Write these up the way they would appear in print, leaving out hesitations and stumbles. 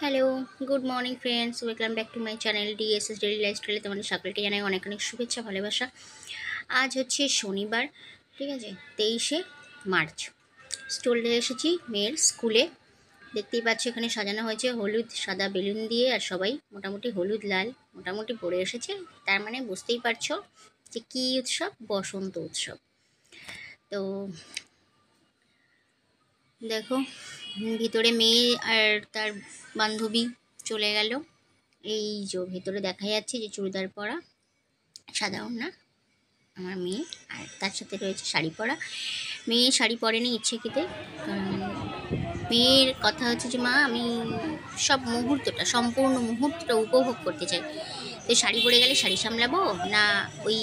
Hello, good morning friends, welcome back to my channel DSS daily লাইফস্টাইলে তোমাদের সকলকে জানাই অনেক অনেক শুভেচ্ছা ভালোবাসা। আজ হচ্ছে শনিবার, ঠিক আছে, 23শে মার্চ। চলে এসেছি মেয়ের স্কুলে। দেখতেই পাচ্ছি এখানে সাজানো হয়েছে হলুদ সাদা বেলুন দিয়ে, আর সবাই মোটামুটি হলুদ লাল মোটামুটি পরে এসেছে। তার মানে বুঝতেই পারছো যে কী উৎসব, বসন্ত উৎসব। তো দেখো, ভিতরে মেয়ে আর তার বান্ধবী চলে গেল। এই যে ভেতরে দেখা যাচ্ছে যে চুড়িদার পরা, সাদা ওড়না আমার মেয়ে, আর তার সাথে রয়েছে শাড়ি পরা। মেয়ে শাড়ি পরেনি ইচ্ছেকৃতে, কারণ মেয়ের কথা হচ্ছে যে মা আমি সব মুহূর্তটা, সম্পূর্ণ মুহূর্তটা উপভোগ করতে চাই। তো শাড়ি পরে গেলে শাড়ি সামলাবো না ওই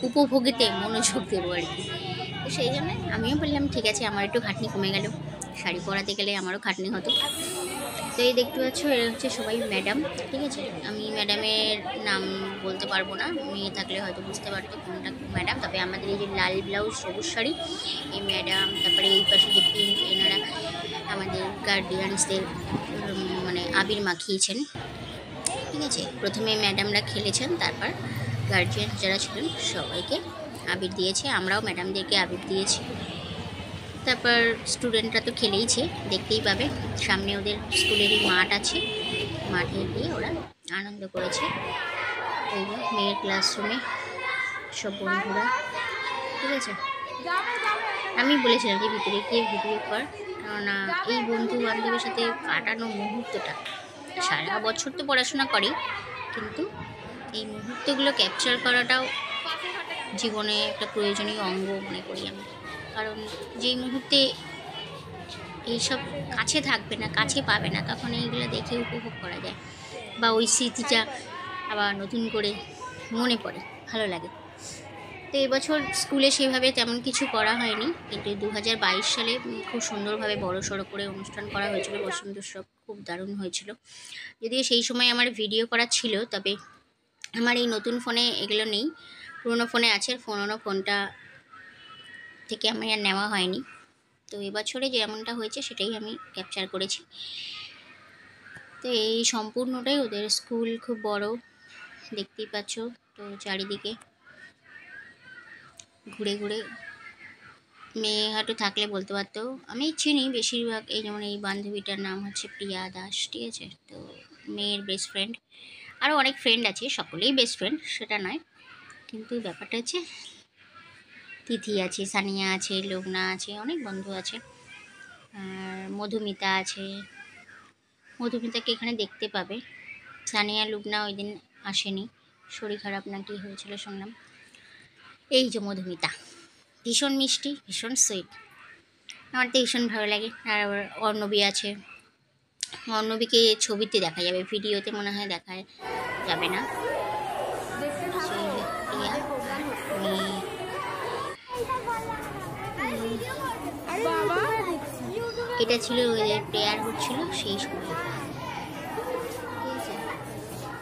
উপভোগেতে মনোযোগ দেবো আর কি। তো সেই জন্য আমিও বললাম ঠিক আছে, আমার একটু খাটনি কমে গেল, শাড়ি পরাতে গেলে আমারও খাটনি হতো। তো এই দেখতে পাচ্ছ এরা হচ্ছে সবাই ম্যাডাম, ঠিক আছে। আমি ম্যাডামের নাম বলতে পারবো না, মেয়ে থাকলে হয়তো বুঝতে পারতো কোনটা ম্যাডাম। তবে আমাদের এই যে লাল ব্লাউজ সবুজ শাড়ি এই ম্যাডাম, তারপরে এই পাশে যে পিঙ্ক, এনারা আমাদের গার্ডিয়ানসদের মানে আবির মাখিয়েছেন, ঠিক আছে। প্রথমে ম্যাডামরা খেলেছেন, তারপর গার্জিয়ান যারা ছিলেন সবাইকে আবির দিয়েছে, আমরাও ম্যাডামদেরকে আবির দিয়েছি। তারপর স্টুডেন্টরা তো খেলেইছে, দেখতেই পাবে সামনে ওদের স্কুলেরই মাঠ আছে, মাঠে গিয়ে ওরা আনন্দ করেছে। এই মেয়ের ক্লাসরুমে সব বন্ধুরা, ঠিক আছে। আমি বলেছিলাম যে ভিতরে গিয়ে ভিডিও কর, কেননা এই বন্ধু বান্ধবের সাথে কাটানো মুহূর্তটা, সারা বছর তো পড়াশোনা করি, কিন্তু এই মুহূর্তগুলো ক্যাপচার করাটাও জীবনে একটা প্রয়োজনীয় অঙ্গ মনে করি আমি। কারণ যেই মুহূর্তে এইসব কাছে থাকবে না, কাছে পাবে না, তখন এইগুলো দেখে উপভোগ করা যায়, বা ওই স্মৃতিটা আবার নতুন করে মনে পড়ে, ভালো লাগে। তো এবছর স্কুলে সেভাবে তেমন কিছু করা হয়নি, কিন্তু 2022 সালে খুব সুন্দরভাবে বড় সড়ো করে অনুষ্ঠান করা হয়েছিল, বসন্ত উৎসব খুব দারুণ হয়েছিল। যদিও সেই সময় আমার ভিডিও করা ছিল, তবে আমার এই নতুন ফোনে এগুলো নেই, পুরোনো ফোনে আছে, আর পুরোনো ফোনটা থেকে আমি আর নেওয়া হয়নি। তো এবছরে যেমনটা হয়েছে সেটাই আমি ক্যাপচার করেছি। তো এই সম্পূর্ণটাই ওদের স্কুল, খুব বড়, দেখতেই পাচ্ছ। তো চারিদিকে ঘুরে ঘুরে মেয়ে হাঁটু থাকলে বলতে পারতো, আমি চিনি বেশিরভাগ, এই যেমন এই বান্ধবীটার নাম হচ্ছে প্রিয়া দাস, ঠিক আছে। তো মেয়ের বেস্ট ফ্রেন্ড, আরও অনেক ফ্রেন্ড আছে, সকলেই বেস্ট ফ্রেন্ড সেটা নয়, কিন্তু ব্যাপারটা হচ্ছে তিথি আছে, সানিয়া আছে, লগ্না আছে, অনেক বন্ধু আছে। আর মধুমিতা আছে, মধুমিতাকে এখানে দেখতে পাবে। সানিয়া লুবনা ওই দিন আসেনি, শরীর খারাপ না কি হয়েছিল শুনলাম। এই যে মধুমিতা, ভীষণ মিষ্টি, ভীষণ সুইট, আমার তো ভীষণ ভালো লাগে। আর আবার অর্ণবী আছে, অর্ণবীকে ছবিতে দেখা যাবে, ভিডিওতে মনে হয় দেখা যাবে না। এটা ছিল ওদের প্রেয়ার হচ্ছিল সেই সময়,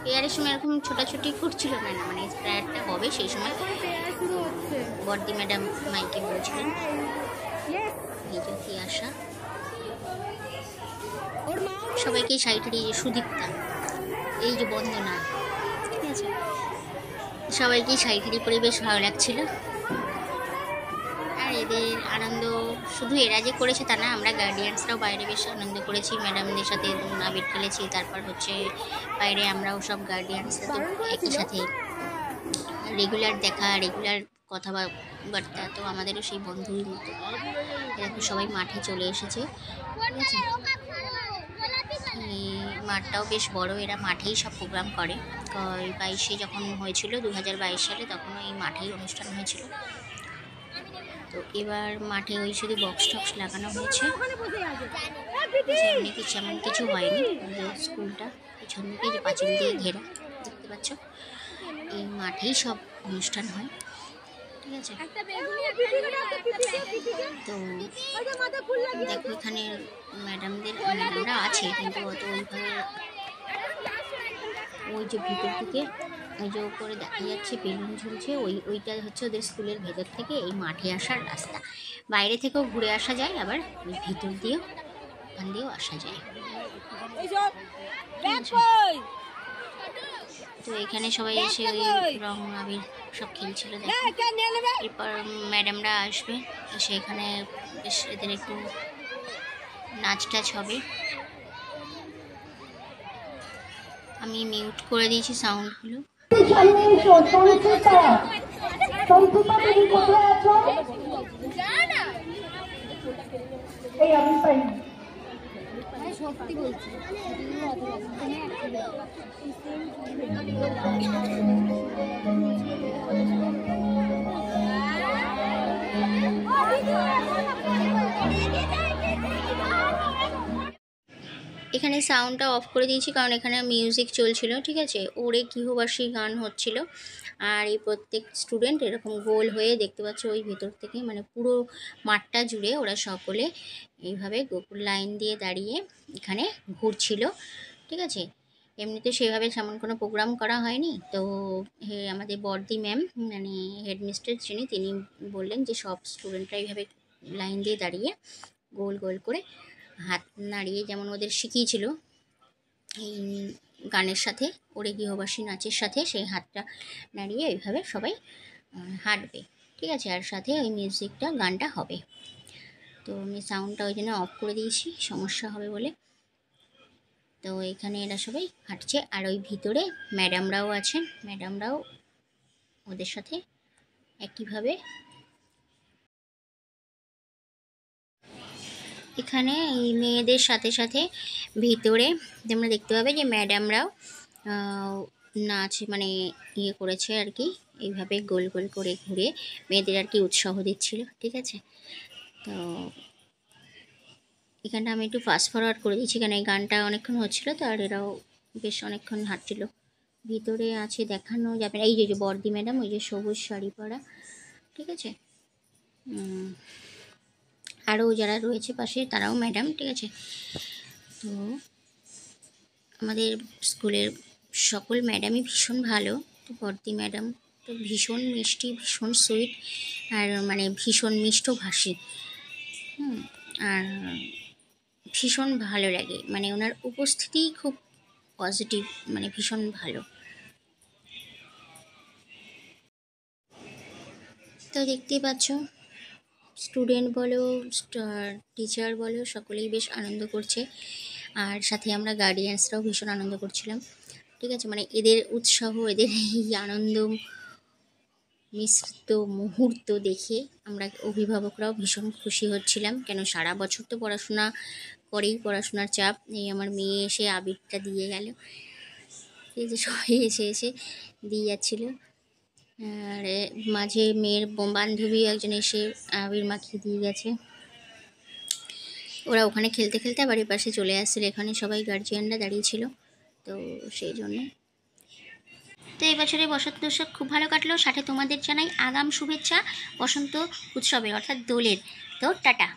প্রেয়ারের সময় এরকম ছোটাছুটি করছিল না, মানে প্রেয়ারটা হবে সেই সময় বর্দি ম্যাডাম মাইকে বলছিলেন। এই যে কি আশা, সবাইকে সাইডে, সুদীপ্তা, এই যে বন্দনা, ঠিক আছে, সবাইকেই শাড়ি পরে বেশ ভালো লাগছিল। আর এদের আনন্দ শুধু এরা যে করেছে তা না, আমরা গার্ডিয়ানসরাও বাইরে বেশ আনন্দ করেছি, ম্যাডামদের সাথে আবির খেলেছি। তারপর হচ্ছে বাইরে আমরাও সব গার্ডিয়ানসরা তো একই সাথে রেগুলার দেখা, রেগুলার কথাবার্তা, তো আমাদেরও সেই বন্ধুর মতো। এরকম সবাই মাঠে চলে এসেছে, ঠিক আছে। মাঠটাও বেশ বড়, এরা মাঠেই সব প্রোগ্রাম করে। 22শে যখন হয়েছিল 2022 সালে, তখনও এই মাঠেই অনুষ্ঠান হয়েছিল। তো এবার মাঠে ওই শুধু বক্স টক্স লাগানো হয়েছে, এমন কিছু হয়নি। স্কুলটা পিছন দিকে যে পাঁচিল দিয়ে ঘেরা দেখতে পাচ্ছ, এই মাঠেই সব অনুষ্ঠান হয়, ঠিক আছে। তো দেখো এখানে ম্যাডামরা আছে, কিন্তু অত ওইভাবে, ওই যে ভিতর থেকে ওই যে উপরে দেখা যাচ্ছে বেলুন ঝুলছে, ওইটা হচ্ছে ওদের স্কুলের ভেতর থেকে এই মাঠে আসার রাস্তা। বাইরে থেকেও ঘুরে আসা যায়, আবার ওই ভিতর দিয়েও ওখান দিয়েও আসা যায়। তো এখানে সবাই এসে ওই রং আবির সব খেলছিল। এরপর ম্যাডামরা আসবে, এসে এখানে বেশ এদের একটু নাচ টাচ হবে। আমি মিউট করে দিয়েছি সাউন্ডগুলো। সত্যি বলছি এখানে সাউন্ডটা অফ করে দিয়েছি কারণ এখানে মিউজিক চলছিল, ঠিক আছে, ওরে গৃহবাসী গান হচ্ছিল। আর এই প্রত্যেক স্টুডেন্ট এরকম গোল হয়ে দেখতে পাচ্ছ ওই ভেতর থেকে, মানে পুরো মাঠটা জুড়ে ওরা সকলে এইভাবে গোকুল লাইন দিয়ে দাঁড়িয়ে এখানে ঘুরছিল, ঠিক আছে। এমনিতে সেভাবে তেমন কোনো প্রোগ্রাম করা হয়নি। তো আমাদের বর্দি ম্যাম মানে হেডমিস্ট্রেস তিনি বললেন যে সব স্টুডেন্টরা এইভাবে লাইন দিয়ে দাঁড়িয়ে গোল গোল করে হাত নাড়িয়ে, যেমন ওদের শিখিয়েছিল এই গানের সাথে ওরে গৃহবাসী নাচের সাথে, সেই হাতটা নাড়িয়ে এইভাবে সবাই হাঁটবে, ঠিক আছে। আর সাথে ওই মিউজিকটা গানটা হবে। তো আমি সাউন্ডটা ওই জন্য অফ করে দিয়েছি, সমস্যা হবে বলে। তো এখানে এরা সবাই হাঁটছে, আর ওই ভিতরে ম্যাডামরাও আছেন, ম্যাডামরাও ওদের সাথে একইভাবে। এখানে এই মেয়েদের সাথে সাথে ভিতরে তোমরা দেখতে পাবে যে ম্যাডামরাও নাচ মানে ইয়ে করেছে আর কি, এইভাবে গোল গোল করে ঘুরে মেয়েদের আর কি উৎসাহ দিচ্ছিল, ঠিক আছে। তো এখানটা আমি একটু ফাস্ট ফরওয়ার্ড করে দিচ্ছি কারণ এই গানটা অনেকক্ষণ হচ্ছিলো তো, আর এরাও বেশ অনেকক্ষণ হাঁটছিল। ভিতরে আছে দেখানো যাবে না, এই যে বর্দি ম্যাডাম ওই যে সবুজ শাড়ি পরা, ঠিক আছে। আরও যারা রয়েছে পাশে তারাও ম্যাডাম, ঠিক আছে। তো আমাদের স্কুলের সকল ম্যাডামই ভীষণ ভালো। তো বর্দি ম্যাডাম তো ভীষণ মিষ্টি, ভীষণ সুইট, আর মানে ভীষণ মিষ্টভাষী, আর ভীষণ ভালো লাগে, মানে ওনার উপস্থিতিই খুব পজিটিভ, মানে ভীষণ ভালো। তো দেখতেই পাচ্ছ স্টুডেন্ট বলো টিচার বলো সকলেই বেশ আনন্দ করছে, আর সাথে আমরা গার্ডিয়ানসরাও ভীষণ আনন্দ করছিলাম, ঠিক আছে। মানে এদের উৎসাহ, এদের এই আনন্দ মিশ্রিত মুহূর্ত দেখে আমরা অভিভাবকরাও ভীষণ খুশি হচ্ছিলাম, কেন সারা বছর তো পড়াশোনা করেই, পড়াশোনার চাপ। এই আমার মেয়ে এসে আবিরটা দিয়ে গেল, এই যে সবাই এসে এসে দিয়ে যাচ্ছিলো। আর মাঝে মেয়ের বান্ধবী একজন এসে আবির মাখিয়ে দিয়ে গেছে। ওরা ওখানে খেলতে খেলতে আবার এর পাশে চলে আসছিলো, এখানে সবাই গার্জিয়ানরা দাঁড়িয়েছিল, তো সেই জন্য। তো এই বছরে বসন্ত উৎসব খুব ভালো কাটলো, সাথে তোমাদের জানাই আগাম শুভেচ্ছা বসন্ত উৎসবে অর্থাৎ দোলের। তো টাটা।